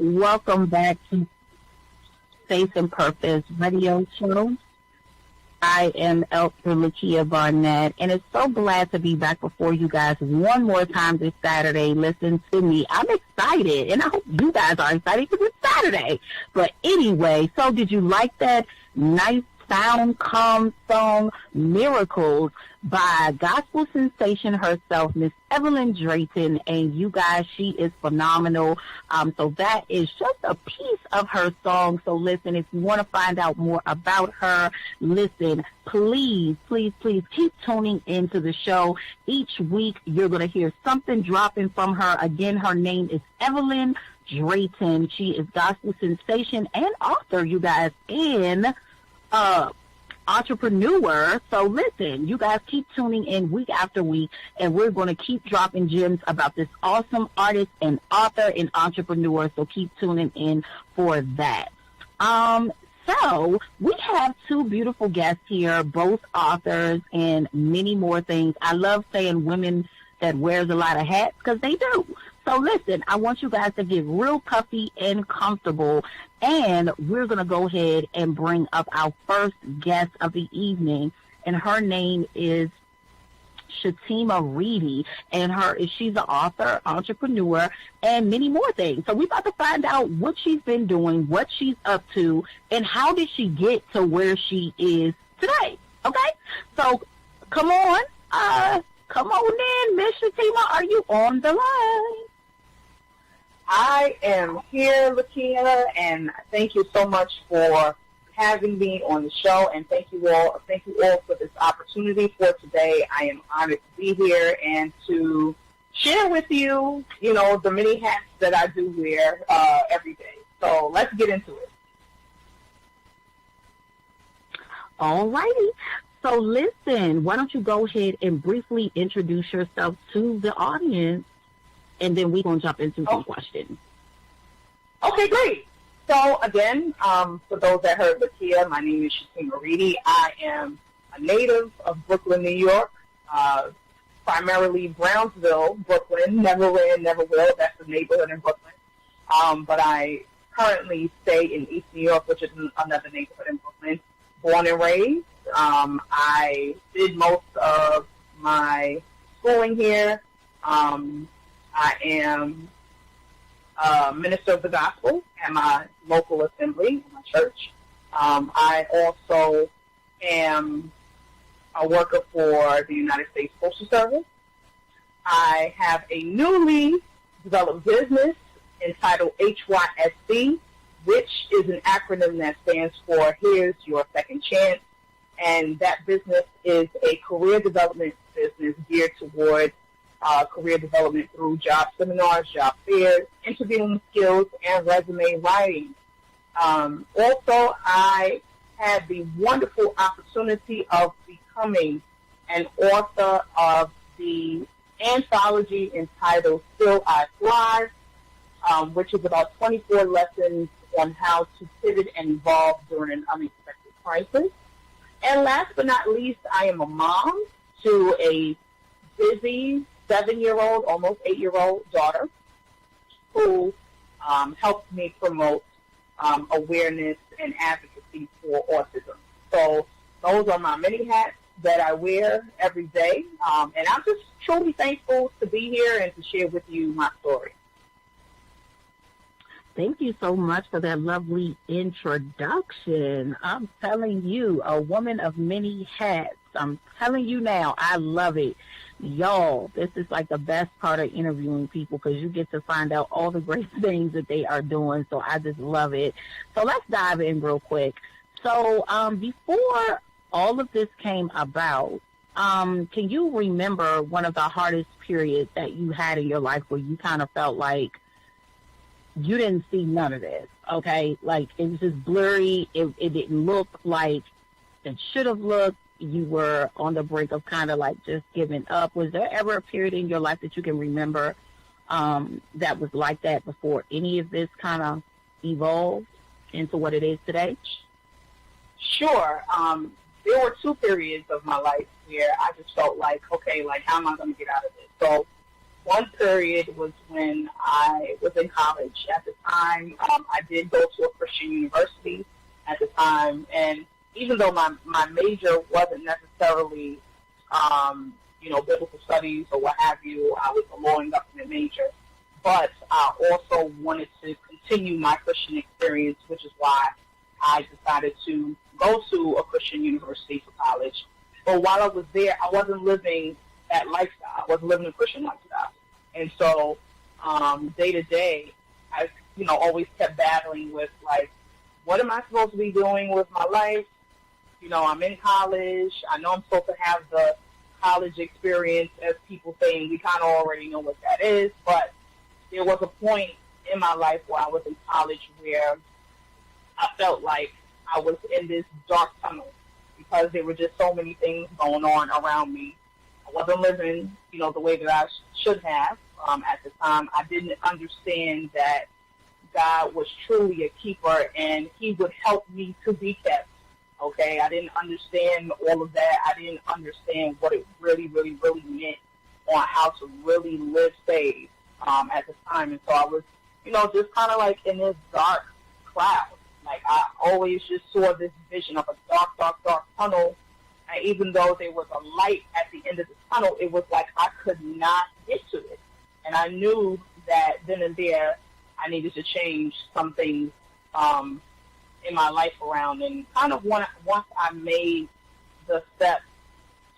Welcome back to Faith and Purpose Radio Show. I am Elder Lakia Barnett, and it's so glad to be back before you guys one more time this Saturday. Listen to me. I'm excited, and I hope you guys are excited because it's Saturday. But anyway, so did you like that nice sound, calm song, Miracles, by gospel sensation herself, Miss Evelyn Drayton, and you guys, she is phenomenal. So that is just a piece of her song. So listen, if you want to find out more about her, listen, please keep tuning into the show. Each week, you're going to hear something dropping from her. Again, her name is Evelyn Drayton. She is gospel sensation and author, you guys, and entrepreneur. So listen, you guys keep tuning in week after week, and we're going to keep dropping gems about this awesome artist and author and entrepreneur. So keep tuning in for that. So we have two beautiful guests here, both authors and many more things. I love saying women that wears a lot of hats because they do. So listen, I want you guys to get real comfy and comfortable, and we're going to go ahead and bring up our first guest of the evening, and her name is Shatima Reedy, and she's an author, entrepreneur, and many more things. So we're about to find out what she's been doing, what she's up to, and how did she get to where she is today, okay? So come on in, Miss Shatima, are you on the line? I am here, Lakia, and thank you so much for having me on the show, and thank you all for this opportunity for today. I am honored to be here and to share with you, the many hats that I do wear every day. So let's get into it. All righty. So listen, why don't you go ahead and briefly introduce yourself to the audience, and then we're going to jump into some questions. Okay, great. So, again, for those that heard Lakia, my name is Shatima Reedy. I am a native of Brooklyn, New York, primarily Brownsville, Brooklyn. Never ran, never will. That's the neighborhood in Brooklyn. But I currently stay in East New York, which is another neighborhood in Brooklyn. Born and raised. I did most of my schooling here. I am a minister of the gospel at my local assembly, my church. I also am a worker for the United States Postal Service. I have a newly developed business entitled HYSC, which is an acronym that stands for Here's Your Second Chance. And that business is a career development business geared toward career development through job seminars, job fairs, interviewing skills, and resume writing. Also, I had the wonderful opportunity of becoming an author of the anthology entitled Still I Thrive, which is about 24 lessons on how to pivot and evolve during an unexpected crisis. And last but not least, I am a mom to a busy 7-year-old, almost 8-year-old daughter who helps me promote awareness and advocacy for autism. So those are my many hats that I wear every day. And I'm just truly thankful to be here and to share with you my story. Thank you so much for that lovely introduction. I'm telling you, a woman of many hats. I'm telling you now, I love it. Y'all, this is like the best part of interviewing people because you get to find out all the great things that they are doing. So I just love it. So let's dive in real quick. So before all of this came about, can you remember one of the hardest periods that you had in your life where you kind of felt like you didn't see none of this, okay? Like, it was just blurry. It didn't look like it should have looked. You were on the brink of kind of like just giving up. Was there ever a period in your life that you can remember that was like that before any of this kind of evolved into what it is today? Sure. There were two periods of my life where I just felt like, okay, like, how am I going to get out of this? So One period was when I was in college. At the time, I did go to a Christian university at the time, and even though my major wasn't necessarily, biblical studies or what have you, I was a law and government major, but I also wanted to continue my Christian experience, which is why I decided to go to a Christian university for college. But while I was there, I wasn't living that lifestyle. I wasn't living a Christian lifestyle. And so day to day, I, always kept battling with, like, what am I supposed to be doing with my life? I'm in college. I know I'm supposed to have the college experience, as people say, and we kind of already know what that is. But there was a point in my life where I was in college where I felt like I was in this dark tunnel because there were just so many things going on around me. I wasn't living, the way that I should have at the time. I didn't understand that God was truly a keeper and he would help me to be kept. Okay, I didn't understand all of that. I didn't understand what it really, really, really meant on how to really live saved at the time. And so I was, just kind of like in this dark cloud. Like, I always just saw this vision of a dark, dark, dark tunnel. And even though there was a light at the end of the tunnel, it was like I could not get to it. And I knew that then and there I needed to change some things in my life around. And kind of once I made the step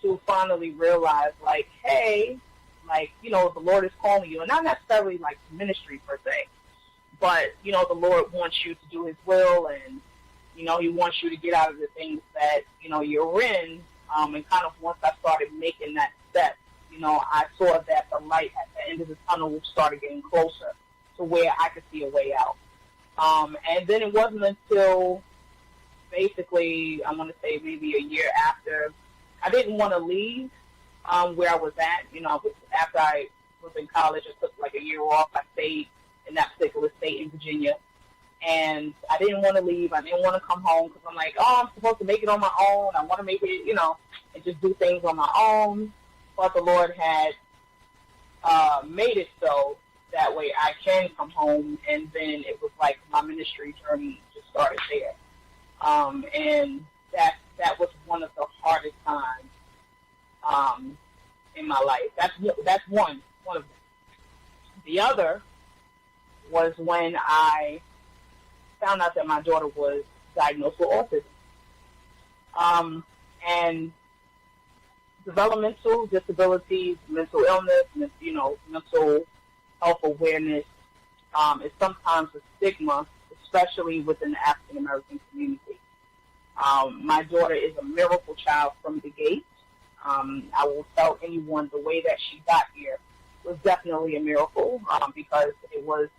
to finally realize, like, hey, like, the Lord is calling you. And not necessarily like ministry per se, but, the Lord wants you to do his will, and, he wants you to get out of the things that, you're in. And kind of once I started making that step, I saw that the light at the end of the tunnel started getting closer to where I could see a way out. And then it wasn't until basically, I want to say maybe a year after, I didn't want to leave where I was at. After I was in college, I took like a year off. I stayed in that particular state in Virginia. And I didn't want to leave. I didn't want to come home because I'm like, I'm supposed to make it on my own. I want to make it, and just do things on my own. But the Lord had made it so that way I can come home. And then it was like my ministry journey just started there. And that was one of the hardest times in my life. That's one of them. The other was when I found out that my daughter was diagnosed with autism. And developmental disabilities, mental illness, mental health awareness is sometimes a stigma, especially within the African American community. My daughter is a miracle child from the gate. I will tell anyone the way that she got here was definitely a miracle because it was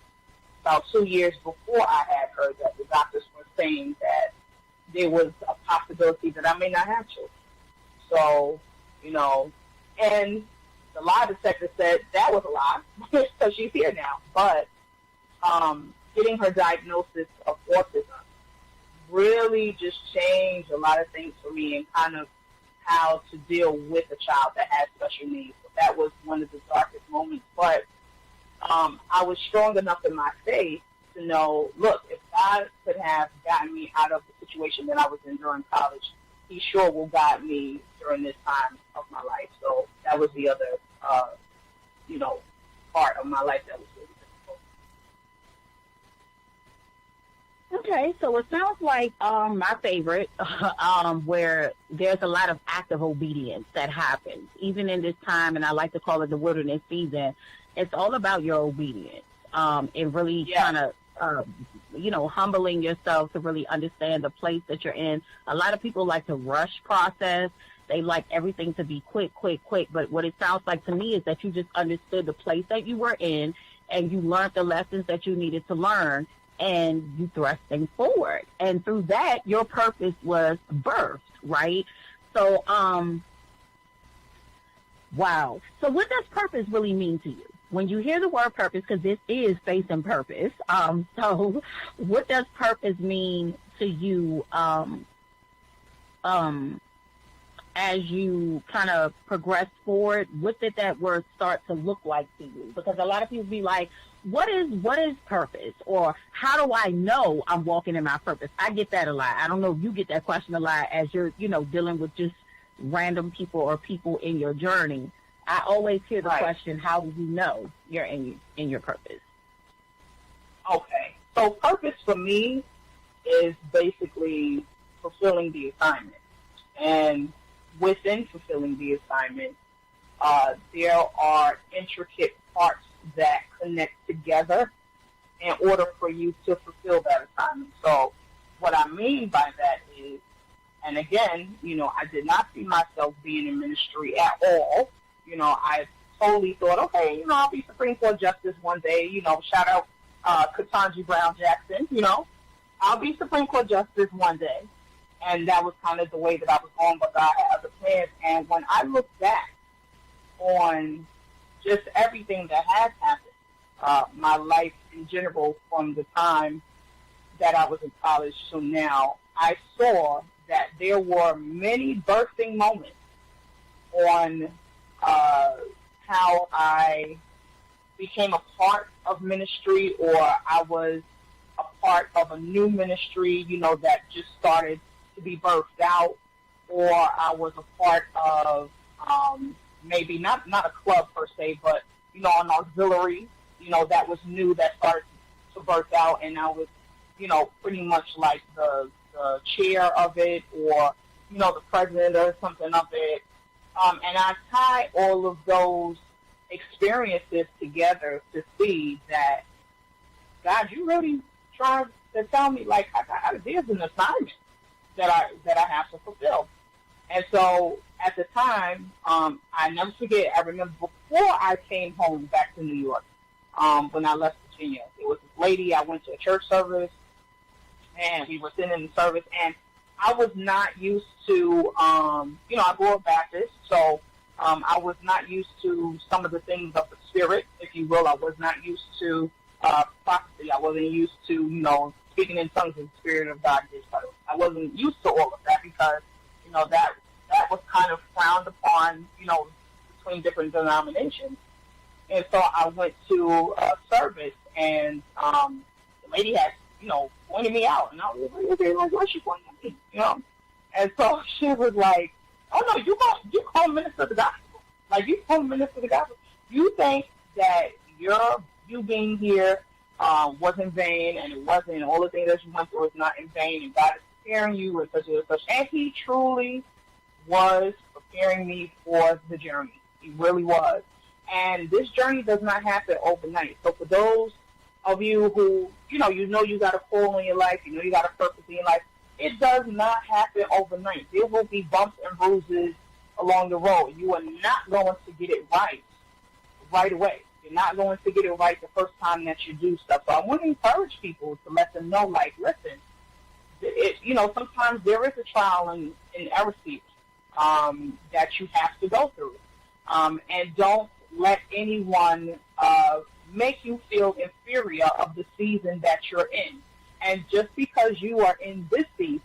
about 2 years before I had her that the doctors were saying that there was a possibility that I may not have children. So, and the lie detector said that was a lie, so she's here now. But getting her diagnosis of autism really just changed a lot of things for me and kind of how to deal with a child that has special needs. So that was one of the darkest moments. But I was strong enough in my faith to know, look, if God could have gotten me out of the situation that I was in during college, he sure will guide me during this time of my life. So that was the other, part of my life that was really difficult. Okay, so it sounds like my favorite, where there's a lot of active obedience that happens, even in this time, and I like to call it the wilderness season. It's all about your obedience and really kind of, humbling yourself to really understand the place that you're in. A lot of people like to rush process. They like everything to be quick. But what it sounds like to me is that you just understood the place that you were in and you learned the lessons that you needed to learn and you thrust things forward. And through that, your purpose was birthed, right? So, wow. So what does purpose really mean to you? When you hear the word purpose, because this is faith and purpose, so what does purpose mean to you as you kind of progress forward? What did that word start to look like to you? Because a lot of people be like, what is purpose? Or how do I know I'm walking in my purpose? I get that a lot. I don't know if you get that question a lot as you're, dealing with just random people or people in your journey. I always hear the question, how do you know you're in your purpose? Okay. So purpose for me is basically fulfilling the assignment. And within fulfilling the assignment, there are intricate parts that connect together in order for you to fulfill that assignment. So what I mean by that is, and again, I did not see myself being in ministry at all. I totally thought, okay, I'll be Supreme Court Justice one day, shout out Ketanji Brown Jackson, I'll be Supreme Court Justice one day. And that was kind of the way that I was going, but God had other plans. And when I look back on just everything that has happened, my life in general, from the time that I was in college to now, I saw that there were many birthing moments on how I became a part of ministry, or I was a part of a new ministry, that just started to be birthed out, or I was a part of maybe not a club per se, but an auxiliary, that was new, that started to birth out, and I was, pretty much like the chair of it, or the president or something of it. And I tie all of those experiences together to see that, God, you really trying to tell me, like, there's an assignment that I have to fulfill. And so at the time, I never forget, I remember before I came home back to New York, when I left Virginia, there was this lady, I went to a church service, and we were sitting in the service, and I was not used to, I grew up Baptist, so I was not used to some of the things of the Spirit, if you will. I was not used to prophecy. I wasn't used to, speaking in tongues in the Spirit of God. I wasn't used to all of that because, that was kind of frowned upon, between different denominations. And so I went to a service, and the lady had, pointed me out, and I was like, what's she pointing at me, And so she was like, oh no, you call minister the gospel. Like, you call minister the gospel. You think that you being here was in vain, and it wasn't, all the things that you went through is not in vain, and God is preparing you and such and such. And he truly was preparing me for the journey. He really was. And this journey does not happen overnight. So for those of you who, you got a call in your life, you got a purpose in your life, it does not happen overnight. There will be bumps and bruises along the road. You are not going to get it right away. You're not going to get it right the first time that you do stuff. So I want to encourage people to let them know, like, listen, sometimes there is a trial and error season that you have to go through. And don't let anyone make you feel inferior of the season that you're in. And just because you are in this season,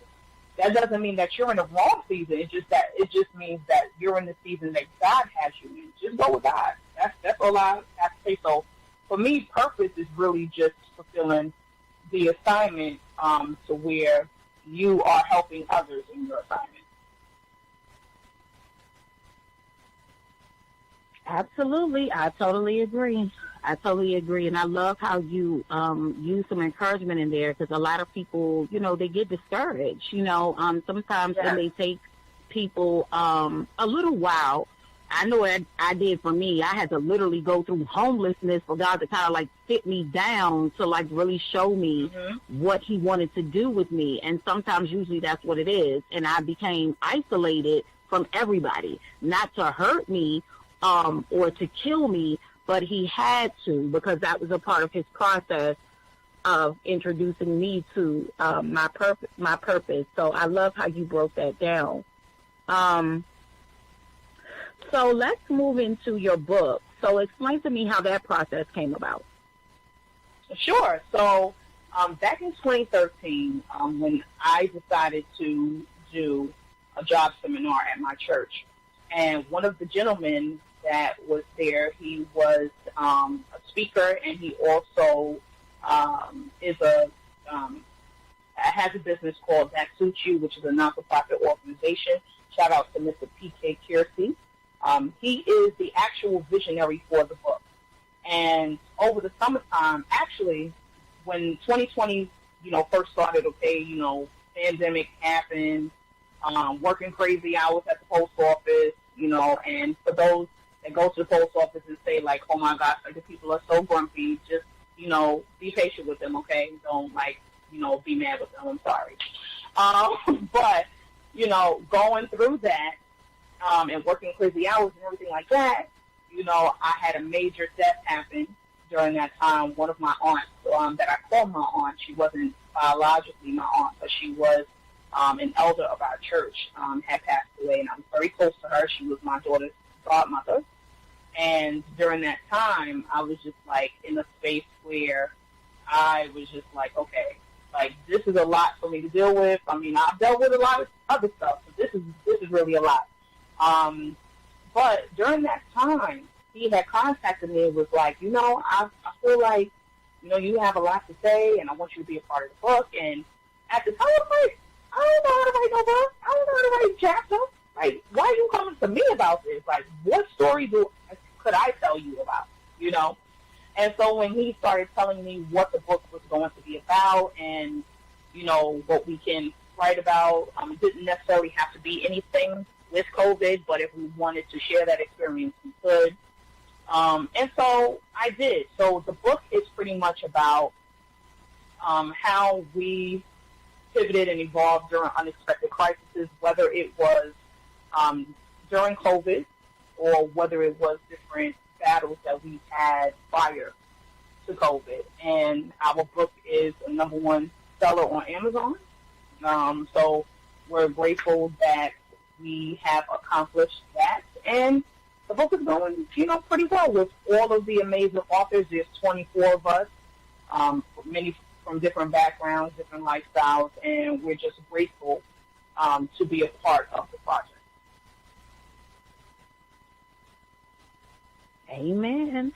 that doesn't mean that you're in the wrong season. It just means that you're in the season that God has you in. Just go with God. That's all I have to say. So for me, purpose is really just fulfilling the assignment to where you are helping others in your assignment. Absolutely. I totally agree. And I love how you use some encouragement in there, because a lot of people, they get discouraged. Sometimes it may take people a little while. I know I did for me. I had to literally go through homelessness for God to kind of like sit me down to like really show me what he wanted to do with me. And sometimes usually that's what it is. And I became isolated from everybody, not to hurt me or to kill me, but he had to, because that was a part of his process of introducing me to my purpose. So I love how you broke that down. So let's move into your book. So explain to me how that process came about. Sure. So back in 2013, when I decided to do a job seminar at my church. And one of the gentlemen that was there, he was a speaker, and he also has a business called That Suits You, which is a non-for-profit organization. Shout out to Mr. P.K. Kiersey. He is the actual visionary for the book. And over the summertime, actually, when 2020, first started, pandemic happened, working crazy hours at the post office, and for those that go to the post office and say, like, oh, my gosh, like, the people are so grumpy, just, be patient with them, okay? Don't, be mad with them. I'm sorry. But, going through that and working crazy hours and everything like that, I had a major death happen during that time. One of my aunts, that I call my aunt, she wasn't biologically my aunt, but she was an elder of our church, had passed away, and I was very close to her. She was my daughter's godmother. And during that time, I was just, in a space where I was just okay, this is a lot for me to deal with. I mean, I've dealt with a lot of other stuff, but this is really a lot. But during that time, he had contacted me and was like, I feel like, you have a lot to say, and I want you to be a part of the book. And at the time, I was like, I don't know how to write no book. I don't know how to write a chapter. Why are you coming to me about this? What story could I tell you about, And so when he started telling me what the book was going to be about and, what we can write about, it didn't necessarily have to be anything with COVID, but if we wanted to share that experience, we could. And so I did. So the book is pretty much about how we pivoted and evolved during unexpected crises, whether it was during COVID or whether it was different battles that we had prior to COVID. And our book is a #1 seller on Amazon. So we're grateful that we have accomplished that. And the book is going, pretty well with all of the amazing authors. There's 24 of us, many from different backgrounds, different lifestyles, and we're just grateful to be a part of the project. Amen.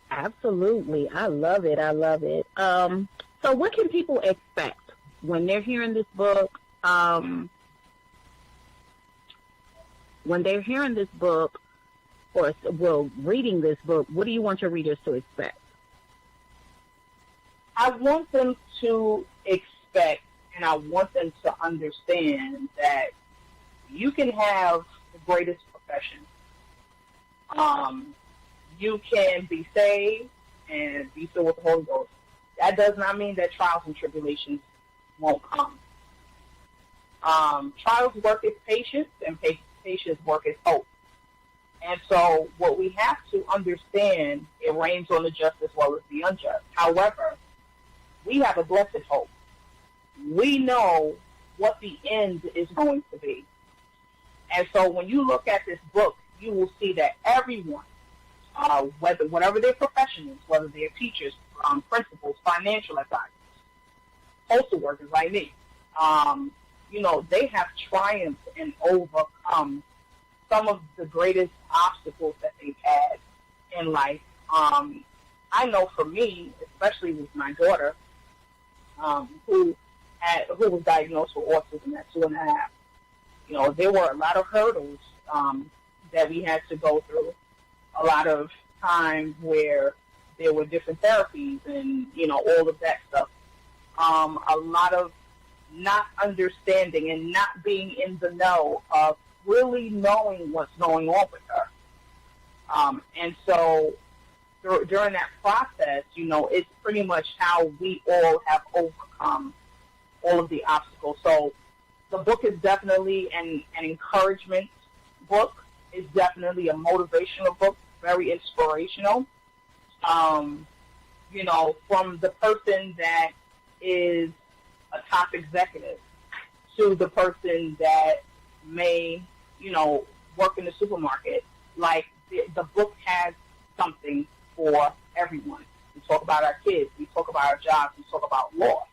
Absolutely. I love it. So what can people expect when they're hearing this book? When they're hearing this book or, reading this book, what do you want your readers to expect? I want them to expect, and I want them to understand that you can have the greatest profession. You can be saved and be filled with the Holy Ghost. That does not mean that trials and tribulations won't come. Trials work as patience, and patience work as hope. And so what we have to understand, it rains on the just as well as the unjust. However, we have a blessed hope. We know what the end is going to be. And so when you look at this book, you will see that everyone, whatever their profession is, whether they're teachers, principals, financial advisors, postal workers like me, they have triumphed and overcome some of the greatest obstacles that they've had in life. I know for me, especially with my daughter, who was diagnosed with autism at 2.5, there were a lot of hurdles that we had to go through. A lot of times where there were different therapies and, all of that stuff. A lot of not understanding and not being in the know of really knowing what's going on with her. And so during that process, it's pretty much how we all have overcome all of the obstacles. So the book is definitely an encouragement book. It's definitely a motivational book, very inspirational. From the person that is a top executive to the person that may, work in the supermarket. The book has something for everyone. We talk about our kids. We talk about our jobs. We talk about loss.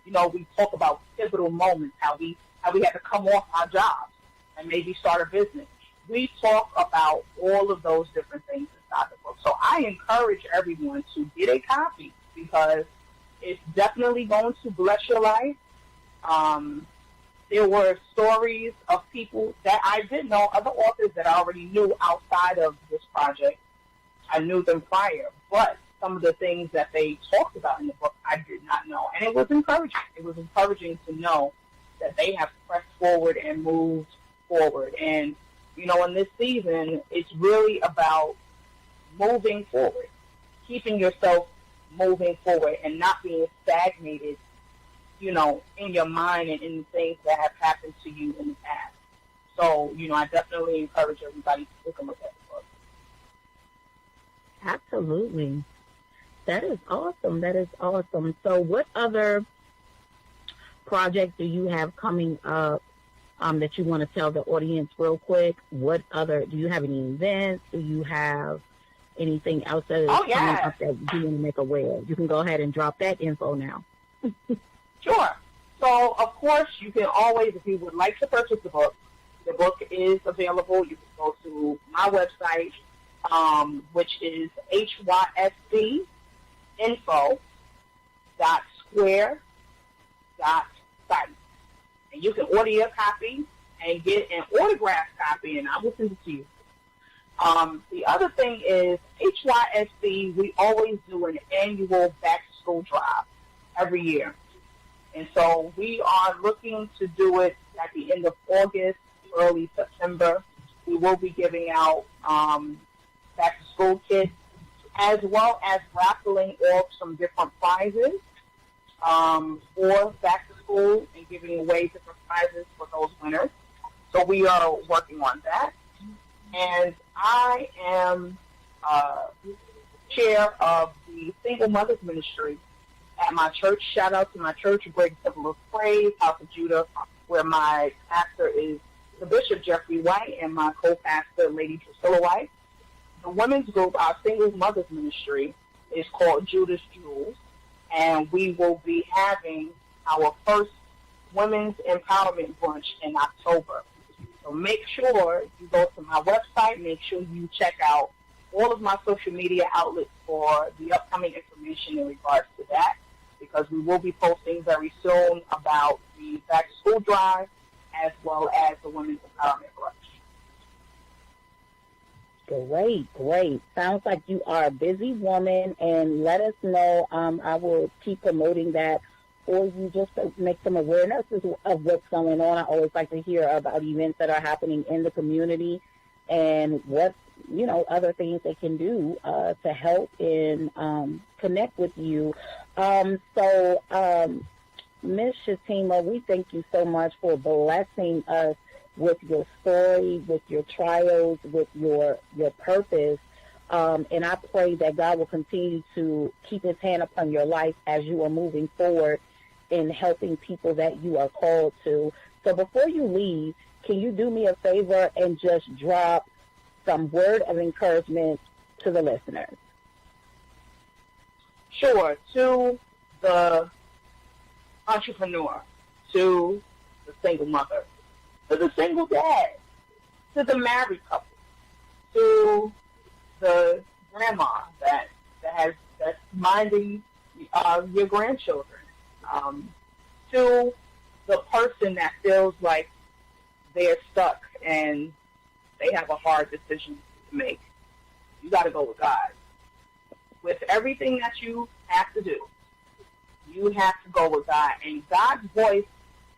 We talk about pivotal moments, how we had to come off our jobs, and maybe start a business. We talk about all of those different things inside the book. So I encourage everyone to get a copy because it's definitely going to bless your life. There were stories of people that I didn't know, other authors that I already knew outside of this project. I knew them prior, but some of the things that they talked about in the book I did not know. And it was encouraging. It was encouraging to know that they have pressed forward and moved forward. And, you know, in this season, it's really about moving forward, keeping yourself moving forward and not being stagnated, you know, in your mind and in the things that have happened to you in the past. So, you know, I definitely encourage everybody to take a look at the book. Absolutely. That is awesome. That is awesome. So what other projects do you have coming up that you want to tell the audience real quick? What other, do you have any events? Do you have anything else that is coming up that you want to make aware? You can go ahead and drop that info now. Sure. So, of course, you can always, if you would like to purchase the book is available. You can go to my website, which is hysdinfo.square.site. And you can order your copy and get an autographed copy, and I will send it to you. The other thing is HYSC, we always do an annual back-to-school drive every year. And so we are looking to do it at the end of August, early September. We will be giving out back-to-school kits, as well as raffling off some different prizes for back-to-school and giving away different prizes for those winners. So we are working on that. And I am chair of the Single Mothers Ministry at my church. Shout out to my church, Great Temple of Praise, House of Judah, where my pastor is the Bishop Jeffrey White and my co-pastor, Lady Priscilla White. The women's group, our Single Mothers Ministry, is called Judas Jewels, and we will be having our first Women's Empowerment Brunch in October. So make sure you go to my website, make sure you check out all of my social media outlets for the upcoming information in regards to that, because we will be posting very soon about the back-to-school drive as well as the Women's Empowerment Brunch. Great. Sounds like you are a busy woman, and let us know. I will keep promoting that for you just to make some awareness of what's going on. I always like to hear about events that are happening in the community and what, you know, other things they can do to help and connect with you. Ms. Shatima, we thank you so much for blessing us with your story, with your trials, with your purpose. And I pray that God will continue to keep his hand upon your life as you are moving forward in helping people that you are called to. So before you leave, can you do me a favor and just drop some word of encouragement to the listeners? Sure. To the entrepreneur, to the single mother, to the single dad, to the married couple, to the grandma that's minding your grandchildren, to the person that feels like they're stuck and they have a hard decision to make. You got to go with God. With everything that you have to do, you have to go with God. And God's voice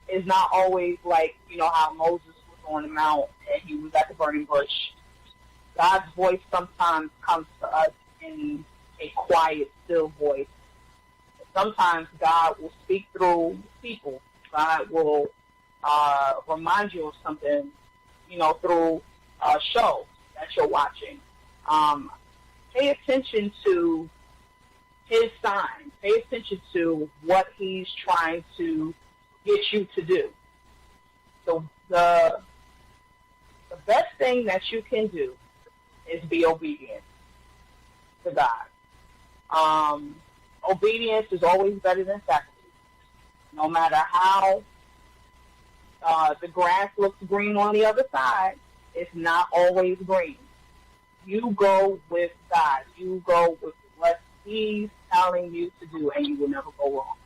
is not always like, you know, how Moses was on the mount and he was at the burning bush. God's voice sometimes comes to us in a quiet, still voice. Sometimes God will speak through people. God will remind you of something, you know, through a show that you're watching. Pay attention to his signs. Pay attention to what he's trying to get you to do. So the best thing that you can do is be obedient to God. Obedience is always better than sacrifice. No matter how the grass looks green on the other side, it's not always green. You go with God. You go with what He's telling you to do, and you will never go wrong.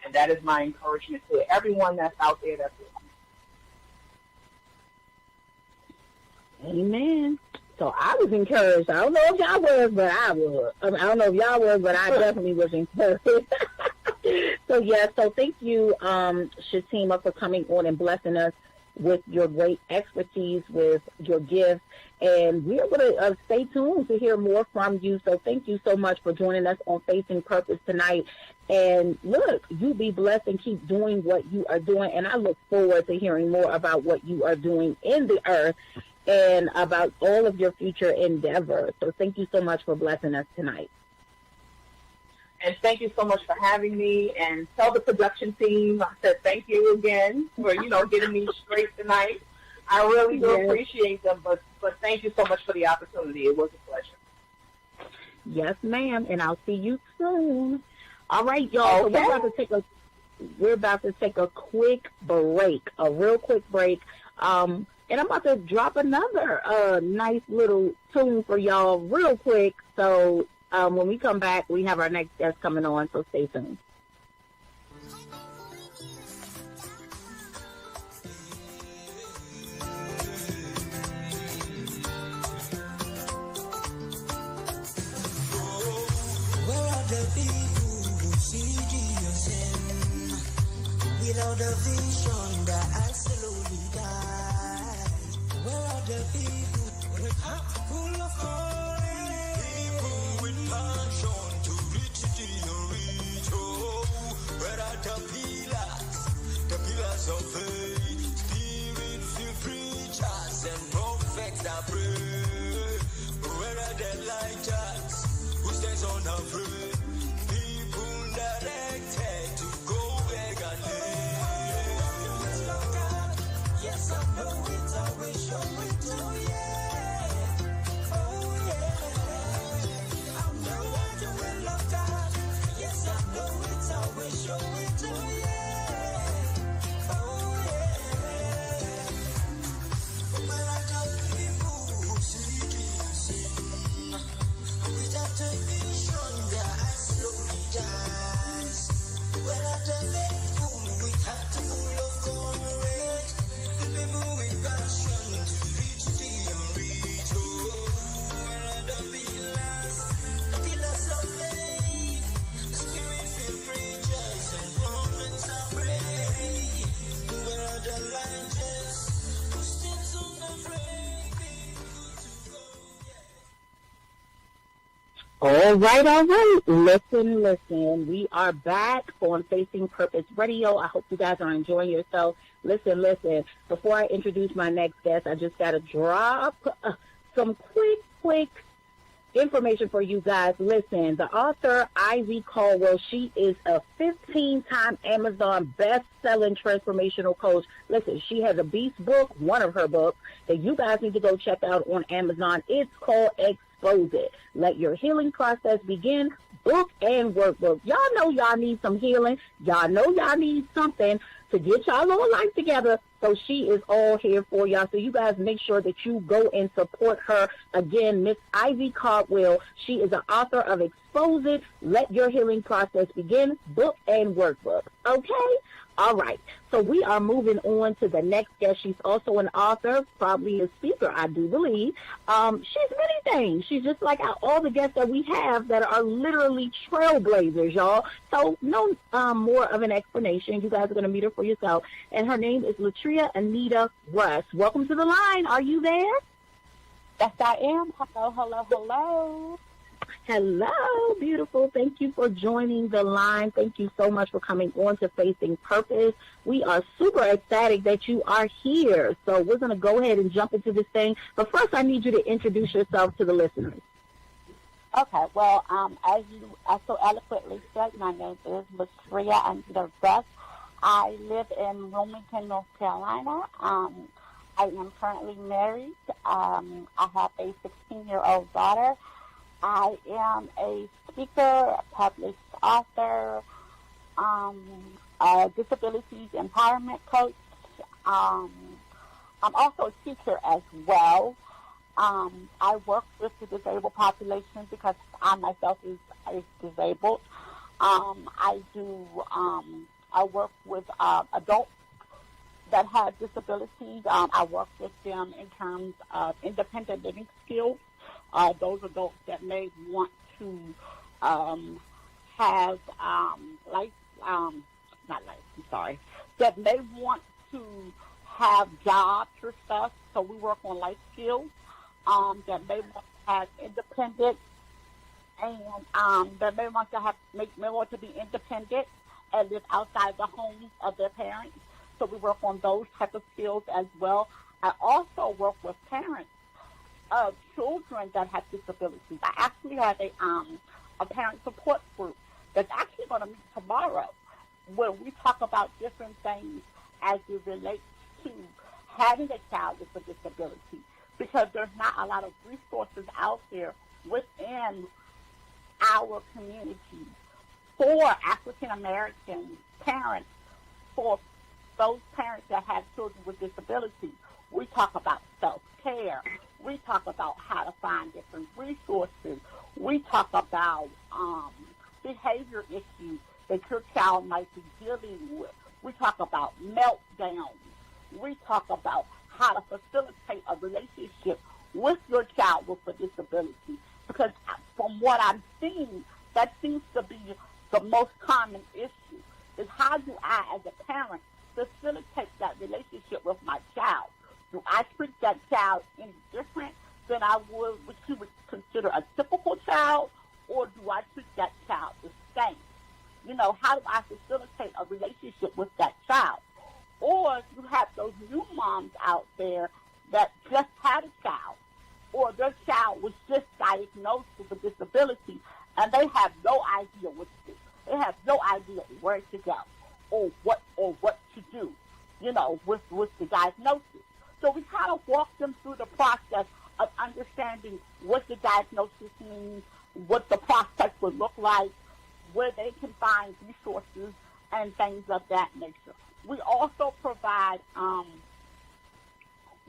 And that is my encouragement to everyone that's out there that's listening. Amen. So I was encouraged. I don't know if y'all was, but I was. I don't know if y'all was, but I definitely was encouraged. So thank you, Shatima, for coming on and blessing us with your great expertise, with your gifts. And we are going to stay tuned to hear more from you. So thank you so much for joining us on Facing Purpose tonight. And look, you be blessed and keep doing what you are doing. And I look forward to hearing more about what you are doing in the earth and about all of your future endeavors. So thank you so much for blessing us tonight. And thank you so much for having me. And tell the production team I said thank you again for, getting me straight tonight. I really do appreciate them, but thank you so much for the opportunity. It was a pleasure. Yes, ma'am, and I'll see you soon. All right, y'all. Okay. So we're about to take a quick break, a real quick break. And I'm about to drop another nice little tune for y'all real quick. So when we come back, we have our next guest coming on, so stay tuned. Without the vision that I slowly die. Where are the people with heart full of courage? People with passion to reach the reach. Oh, where are the pillars of faith? Spirit-filled preachers and prophets that pray. Where are the lighters who stands unafraid? People directed to go back and live. Yes, I know it, I will show it to you. Oh, yeah. I'm the one who will love God. Yes, I know it, I will show it to you. Oh, yeah. Where are the people who seek sin? Without a vision, their eyes slowly dies. Where are the faithful with heart full of courage? People with passion to reach the unreached. Oh, where are the pillars of faith? Spirit-filled preachers and prophets that pray. Where are the righteous who stands unafraid? People to go, yeah. All right. Listen. We are back on Facing Purpose Radio. I hope you guys are enjoying yourself. Listen. Before I introduce my next guest, I just got to drop some quick information for you guys. Listen, the author, Ivy Caldwell, she is a 15-time Amazon best-selling transformational coach. Listen, she has a beast book, one of her books, that you guys need to go check out on Amazon. It's called Expose It. Let your healing process begin. Book and workbook. Y'all know y'all need some healing. Y'all know y'all need something to get y'all little life together. So she is all here for y'all. So you guys make sure that you go and support her. Again, Miss Ivy Caldwell. She is an author of Expose It, Let Your Healing Process Begin, book and workbook. Okay? All right. So we are moving on to the next guest. She's also an author, probably a speaker, I do believe. She's many things. She's just like all the guests that we have that are literally trailblazers, y'all. So no more of an explanation. You guys are going to meet her for yourself. And her name is Latria Anita Russ. Welcome to the line. Are you there? Yes, I am. Hello. Hello, beautiful. Thank you for joining the line. Thank you so much for coming on to Facing Purpose. We are super ecstatic that you are here. So we're going to go ahead and jump into this thing. But first, I need you to introduce yourself to the listeners. Okay, well, as you so eloquently said, my name is Latria Anita Russ. I live in Wilmington, North Carolina. I am currently married. I have a 16-year-old daughter. I am a speaker, a published author, a disabilities empowerment coach. Um, I'm also a teacher as well. I work with the disabled population because I myself is disabled. I do. I work with adults that have disabilities. I work with them in terms of independent living skills. Those adults that may want to have life, not life, I'm sorry, that may want to have jobs or stuff. So we work on life skills that may want to have independent and that may want to may want to be independent and live outside the homes of their parents. So we work on those type of skills as well. I also work with parents of children that have disabilities. I actually have a parent support group that's actually going to meet tomorrow where we talk about different things as it relates to having a child with a disability, because there's not a lot of resources out there within our community for African American parents, for those parents that have children with disabilities. We talk about self-care. We talk about how to find different resources. We talk about behavior issues that your child might be dealing with. We talk about meltdowns. We talk about how to facilitate a relationship with your child with a disability. Because from what I'm seeing, that seems to be the most common issue, is how do I, as a parent, facilitate that relationship with my child? Do I treat that child any different than I would what you would consider a typical child, or do I treat that child the same? You know, how do I facilitate a relationship with that child? Or you have those new moms out there that just had a child, or their child was just diagnosed with a disability, and they have no idea what to do. They have no idea where to go or what to do, you know, with the diagnosis. So we kind of walk them through the process of understanding what the diagnosis means, what the process would look like, where they can find resources and things of that nature. We also provide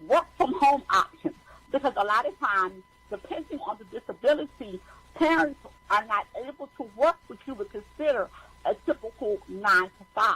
work from home options, because a lot of times, depending on the disability, parents are not able to work what you would consider a typical 9 to 5,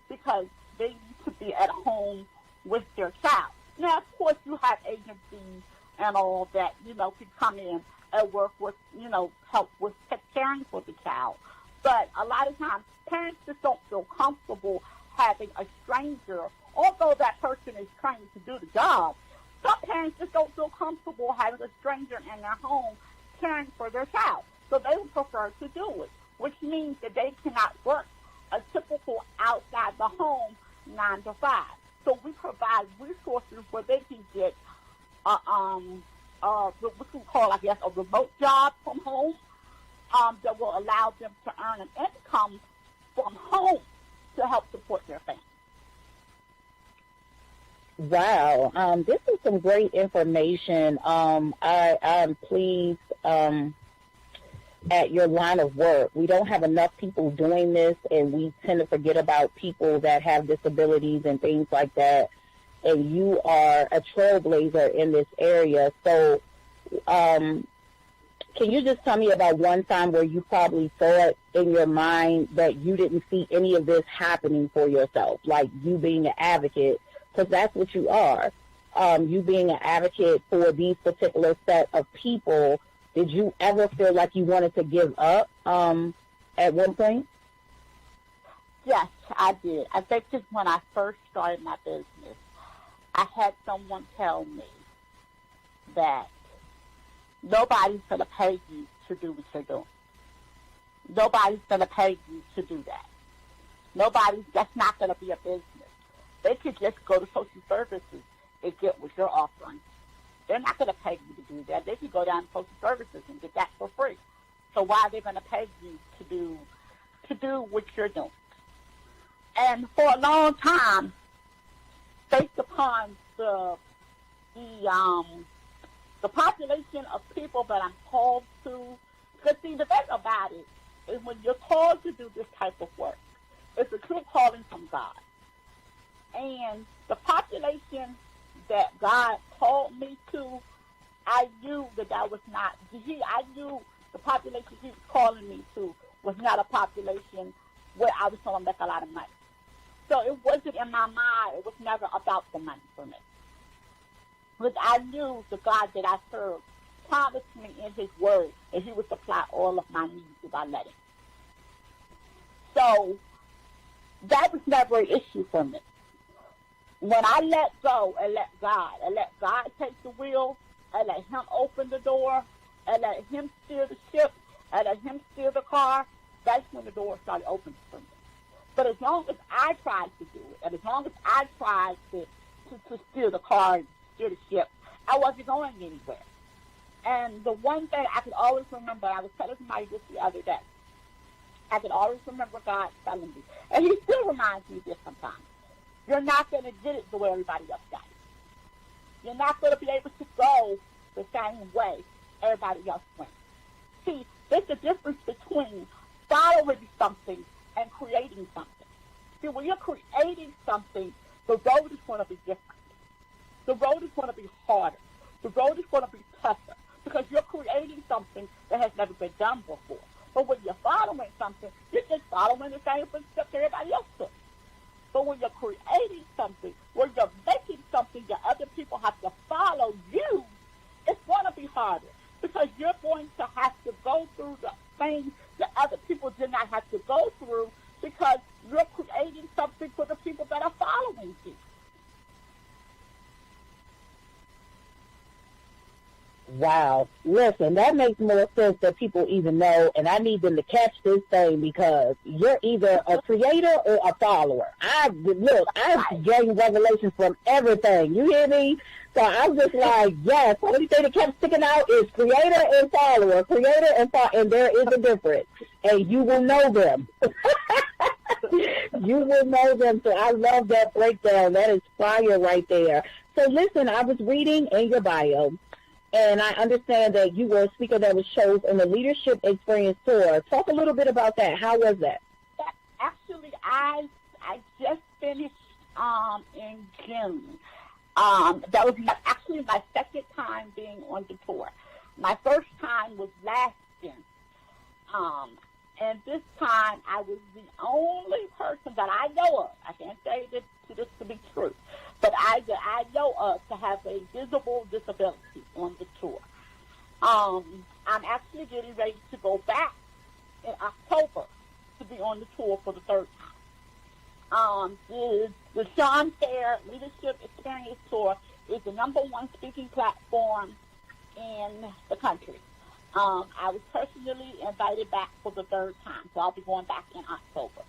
because they need to be at home with their child. Now, of course, you have agencies and all that, you know, can come in and work with, you know, help with caring for the child. But a lot of times, parents just don't feel comfortable having a stranger, although that person is trained to do the job. Some parents just don't feel comfortable having a stranger in their home caring for their child. So they would prefer to do it, which means that they cannot work a typical outside the home 9 to 5. So we provide resources where they can get what we call, I guess, a remote job from home that will allow them to earn an income from home to help support their family. Wow, this is some great information. I'm pleased at your line of work. We don't have enough people doing this, and we tend to forget about people that have disabilities and things like that. And you are a trailblazer in this area. So can you just tell me about one time where you probably thought in your mind that you didn't see any of this happening for yourself, like you being an advocate, because that's what you are, you being an advocate for these particular set of people? Did you ever feel like you wanted to give up at one point? Yes, I did. I think just when I first started my business, I had someone tell me that nobody's going to pay you to do what you're doing. Nobody's going to pay you to do that. That's not going to be a business. They could just go to social services and get what you're offering. They're not going to pay you to do that. They could go down to social services and get that for free. So why are they going to pay you to do what you're doing? And for a long time, based upon the population of people that I'm called to, because see, the thing about it is when you're called to do this type of work, it's a true calling from God. And the population that God called me to, I knew that was not, I knew the population he was calling me to was not a population where I was going to make a lot of money. So it wasn't in my mind, it was never about the money for me. Because I knew the God that I served promised me in his word that he would supply all of my needs if I let him. So that was never an issue for me. When I let go and let God take the wheel, and let him open the door, and let him steer the ship, and let him steer the car, that's when the door started opening for me. But as long as I tried to do it, and as long as I tried to steer the car and steer the ship, I wasn't going anywhere. And the one thing I could always remember, I was telling somebody this the other day, I could always remember God telling me, and he still reminds me of this sometimes, you're not going to get it the way everybody else got it. You're not going to be able to go the same way everybody else went. See, there's a difference between following something and creating something. See, when you're creating something, the road is going to be different. The road is going to be harder. The road is going to be tougher because you're creating something that has never been done before. But when you're following something, you're just following the same footsteps everybody else took. But when you're creating something, when you're making something that other people have to follow you, it's going to be harder because you're going to have to go through the things that other people did not have to go through because you're creating something for the people that are following you. Wow. Listen, that makes more sense than people even know, and I need them to catch this thing because you're either a creator or a follower. I gained revelations from everything. You hear me? So I'm just like, yes, the only thing that kept sticking out is creator and follower, and there is a difference, and you will know them. You will know them, so I love that breakdown. That is fire right there. So listen, I was reading in your bio, and I understand that you were a speaker that was chosen on the Leadership Experience Tour. Talk a little bit about that. How was that? Actually, I just finished in June. That was actually my second time being on the tour. My first time was last June. And this time I was the only person that I know of, I can't say this to be true, but I know of to have a visible disability on the tour. I'm actually getting ready to go back in October to be on the tour for the third time. The Sean Fair Leadership Experience Tour is the #1 speaking platform in the country. I was personally invited back for the third time, so I'll be going back in October.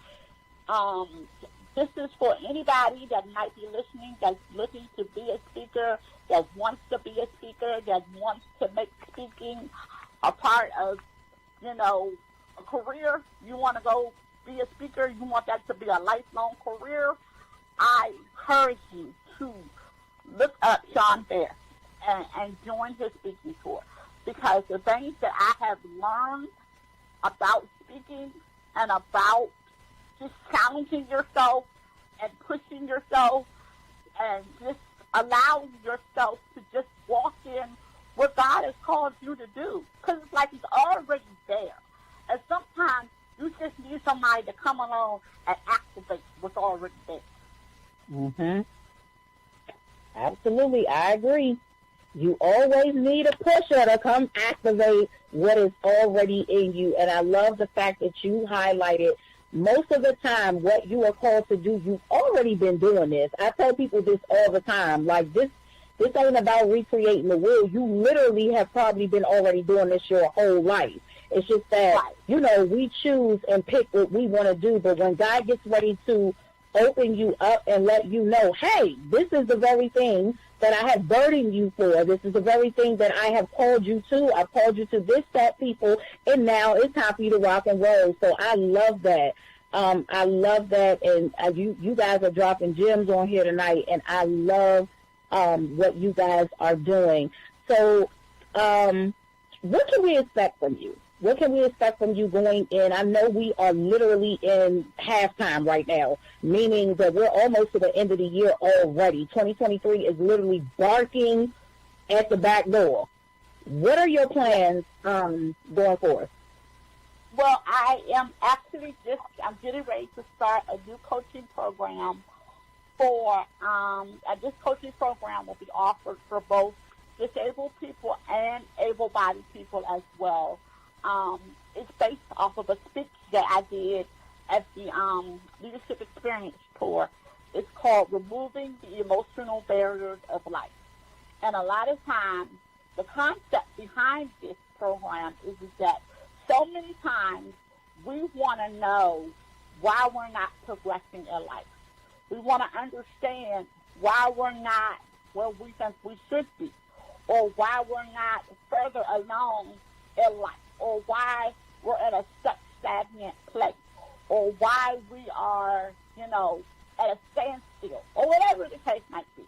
This is for anybody that might be listening, that's looking to be a speaker, that wants to be a speaker, that wants to make speaking a part of, a career. You want to go be a speaker, you want that to be a lifelong career. I encourage you to look up Sean Fair and join his speaking tour. Because the things that I have learned about speaking and about just challenging yourself and pushing yourself and just allowing yourself to just walk in what God has called you to do. Because it's like he's already there. And sometimes you just need somebody to come along and activate what's already there. Mm-hmm. Absolutely, I agree. You always need a pusher to come activate what is already in you. And I love the fact that you highlighted most of the time what you are called to do. You've already been doing this. I tell people this all the time. Like, this ain't about recreating the wheel. You literally have probably been already doing this your whole life. It's just that, we choose and pick what we want to do. But when God gets ready to open you up and let you know, hey, this is the very thing that I have burdened you for. This is the very thing that I have called you to. I've called you to this, that, people, and now it's time for you to rock and roll. So I love that. I love that, and you guys are dropping gems on here tonight, and I love what you guys are doing. So what can we expect from you? What can we expect from you going in? I know we are literally in halftime right now, meaning that we're almost to the end of the year already. 2023 is literally barking at the back door. What are your plans going forward? Well, I am actually I'm getting ready to start a new coaching program this coaching program will be offered for both disabled people and able-bodied people as well. It's based off of a speech that I did at the Leadership Experience Tour. It's called Removing the Emotional Barriers of Life. And a lot of times, the concept behind this program is that so many times we want to know why we're not progressing in life. We want to understand why we're not where we think we should be, or why we're not further along in life, or why we're at a stuck, stagnant place, or why we are, at a standstill, or whatever the case might be.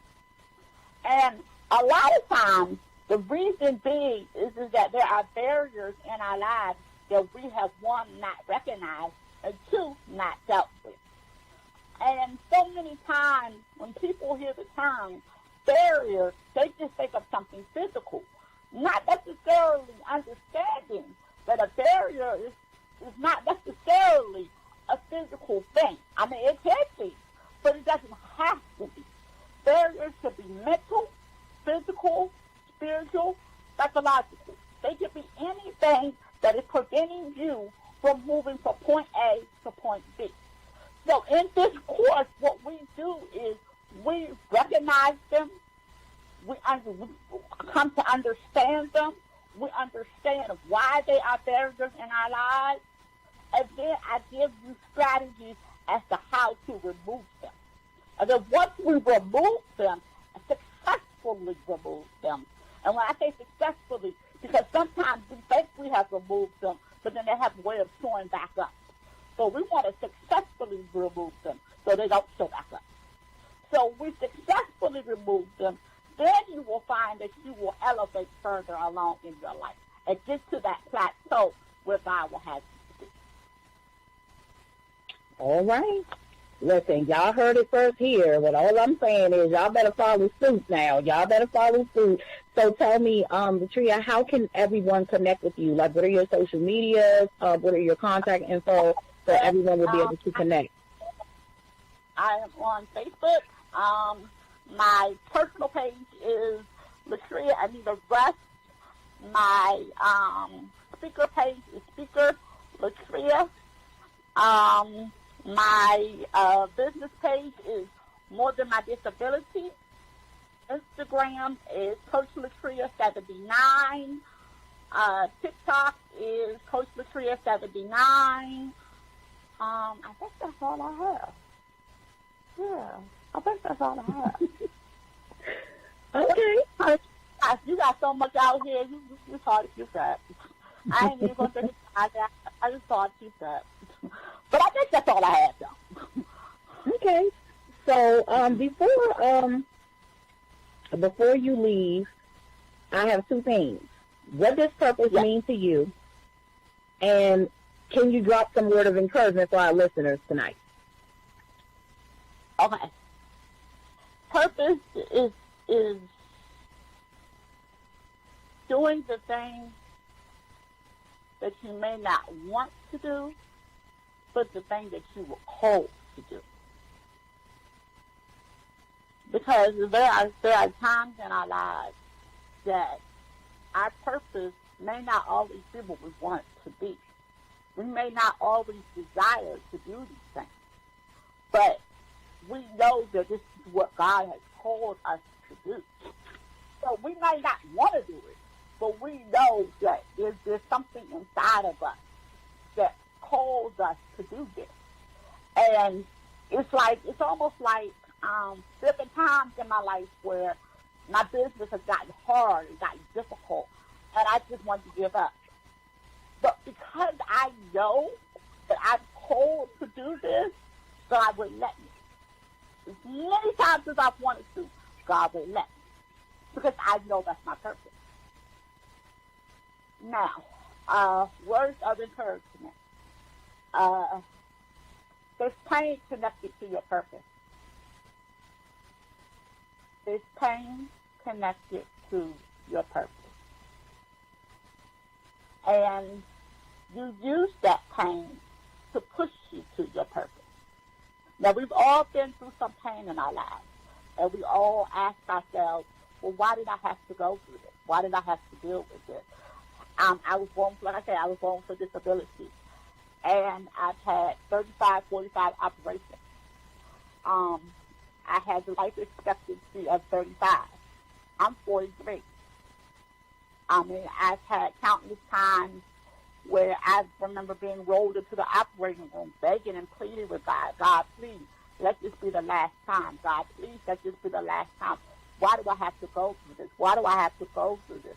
And a lot of times, the reason being is that there are barriers in our lives that we have, one, not recognized, and two, not dealt with. And so many times when people hear the term barrier, they just think of something physical, not necessarily understanding that a barrier is not necessarily a physical thing. I mean, it can be, but it doesn't have to be. Barriers could be mental, physical, spiritual, psychological. They could be anything that is preventing you from moving from point A to point B. So in this course, what we do is we recognize them, we come to understand them, we understand why they are barriers in our lives, and then I give you strategies as to how to remove them. And then once we remove them, successfully remove them. And when I say successfully, because sometimes we think we have removed them, but then they have a way of showing back up. So we want to successfully remove them so they don't show back up. So we successfully remove them, then you will find that you will elevate further along in your life and get to that plateau where God will have you to be. All right. Listen, y'all heard it first here. What all I'm saying is y'all better follow suit now. Y'all better follow suit. So tell me, Latria, how can everyone connect with you? Like, what are your social medias? What are your contact info so everyone will be able to connect? I am on Facebook. My personal page is Latria Anita Russ. My speaker page is Speaker Latria. My business page is More Than My Disability. Instagram is Coach Latria 79. TikTok is Coach Latria 79. I think that's all I have. Yeah, I think that's all I have. Okay. You got so much out here, it's hard to keep that. I ain't even going to think about that. I just hard to keep that. But I think that's all I have, though. Okay. So before you leave, I have two things. What does purpose mean to you? And can you drop some word of encouragement for our listeners tonight? Okay. Purpose is doing the things that you may not want to do, but the thing that you were called to do. Because there are times in our lives that our purpose may not always be what we want it to be. We may not always desire to do these things. But we know that this is what God has called us to do. So we may not want to do it, but we know that there's something inside of us that calls us to do this. And it's almost like there have been times in my life where my business has gotten hard and gotten difficult, and I just wanted to give up. But because I know that I'm called to do this, God will let me. As many times as I've wanted to, God will let me. Because I know that's my purpose. Now, Words of encouragement. There's pain connected to your purpose. There's pain connected to your purpose. And you use that pain to push you to your purpose. Now, we've all been through some pain in our lives. And we all ask ourselves, well, why did I have to go through this? Why did I have to deal with this? I was born, like I said, I was born with a disability. And I've had 35, 45 operations. I had the life expectancy of 35. I'm 43. I mean, I've had countless times where I remember being rolled into the operating room, begging and pleading with God, God, please, let this be the last time. God, please, let this be the last time. Why do I have to go through this? Why do I have to go through this?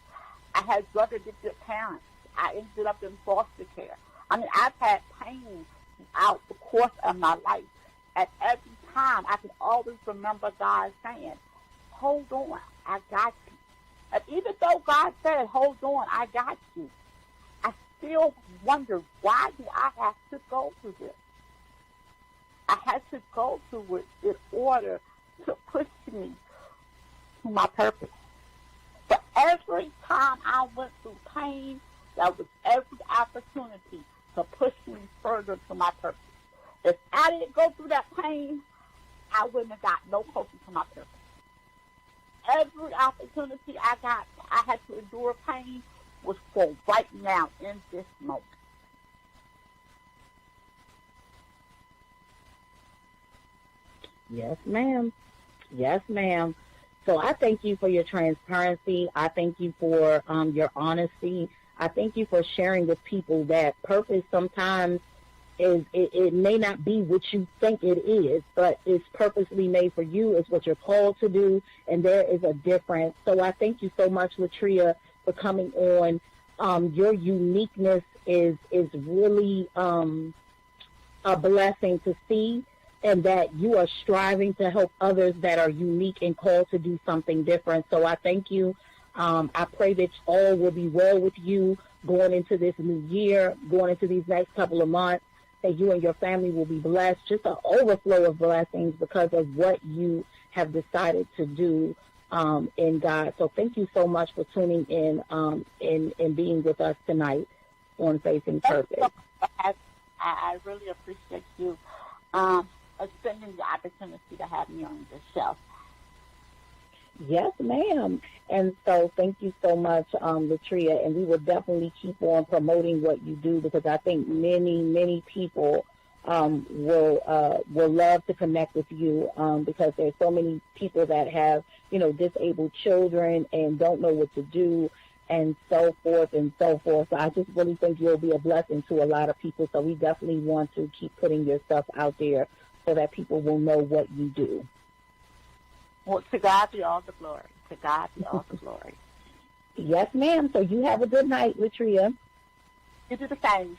I had drug-addicted parents. I ended up in foster care. I mean, I've had pain throughout the course of my life. At every time, I can always remember God saying, hold on, I got you. And even though God said, hold on, I got you, I still wonder, why do I have to go through this? I had to go through it in order to push me to my purpose. But every time I went through pain, there was every opportunity to push me further to my purpose. If I didn't go through that pain, I wouldn't have got no closer to my purpose. Every opportunity I got, I had to endure pain, was for right now, in this moment. Yes, ma'am. Yes, ma'am. So I thank you for your transparency. I thank you for your honesty. I thank you for sharing with people that purpose sometimes it may not be what you think it is, but it's purposely made for you. It's what you're called to do, and there is a difference. So I thank you so much, Latria, for coming on. Your uniqueness is really a blessing to see, and that you are striving to help others that are unique and called to do something different. So I thank you. I pray that all will be well with you going into this new year, going into these next couple of months, that you and your family will be blessed, just an overflow of blessings because of what you have decided to do in God. So thank you so much for tuning in and being with us tonight on Facing Purpose. I really appreciate you extending the opportunity to have me on this show. Yes, ma'am. And so thank you so much, Latria, and we will definitely keep on promoting what you do, because I think many people will love to connect with you, because there's so many people that have, disabled children and don't know what to do, and so forth and so forth. So I just really think you'll be a blessing to a lot of people. So we definitely want to keep putting your stuff out there so that people will know what you do. Well, to God be all the glory. To God be all the glory. Yes, ma'am. So you have a good night, Latria. You do the same.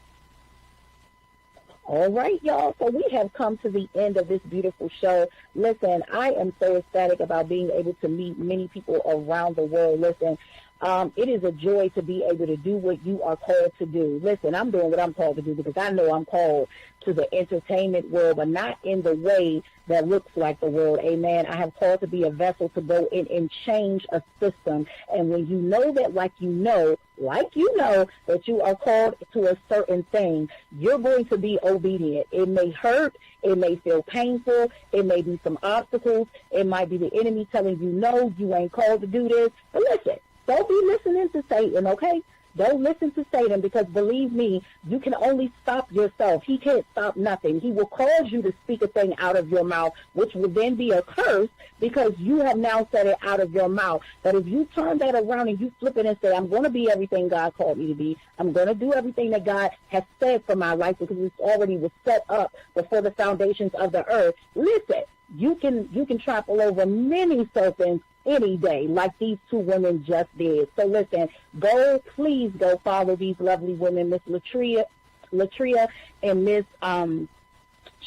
All right, y'all. So we have come to the end of this beautiful show. Listen, I am so ecstatic about being able to meet many people around the world. Listen, it is a joy to be able to do what you are called to do. Listen, I'm doing what I'm called to do because I know I'm called to the entertainment world, but not in the way that looks like the world. Amen. I have called to be a vessel to go in and change a system. And when you know that, like you know that you are called to a certain thing, you're going to be obedient. It may hurt. It may feel painful. It may be some obstacles. It might be the enemy telling you, no, you ain't called to do this. But listen, don't be listening to Satan, okay? Don't listen to Satan, because believe me, you can only stop yourself. He can't stop nothing. He will cause you to speak a thing out of your mouth, which will then be a curse because you have now said it out of your mouth. But if you turn that around and you flip it and say, I'm going to be everything God called me to be, I'm going to do everything that God has said for my life because it already was set up before the foundations of the earth. Listen, you can trample over many serpents any day, like these two women just did. So listen, please go follow these lovely women, Miss Latria and Miss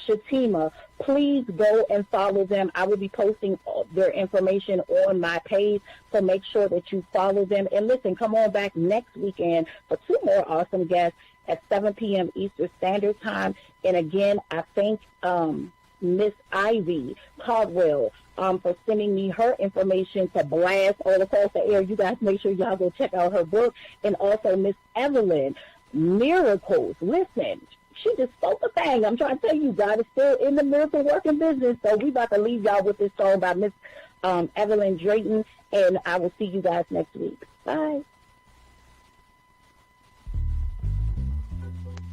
Shatima. Please go and follow them. I will be posting their information on my page, so make sure that you follow them. And listen, come on back next weekend for 2 more awesome guests at 7 p.m. Eastern Standard Time. And again, I thank Miss Ivy Caldwell for sending me her information to blast all across the air. You guys make sure y'all go check out her book. And also Miss Evelyn, Miracles. Listen, she just spoke a thing. I'm trying to tell you, God is still in the miracle working business. So we about to leave y'all with this song by Miss Evelyn Drayton, and I will see you guys next week. Bye.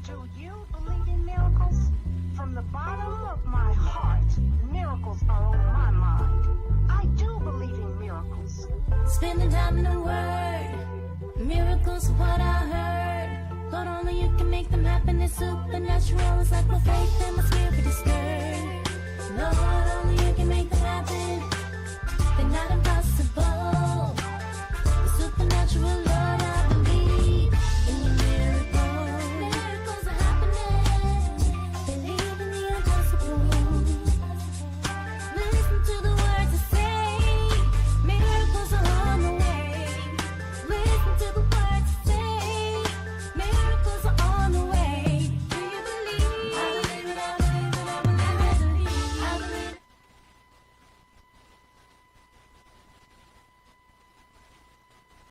Do you believe in miracles? From the bottom of my heart, miracles are on my mind. I do believe in miracles. Spending time in the Word, miracles what I heard. Lord, only you can make them happen. It's supernatural. It's like my faith and my spirit is stirred. Lord, only you can make them happen.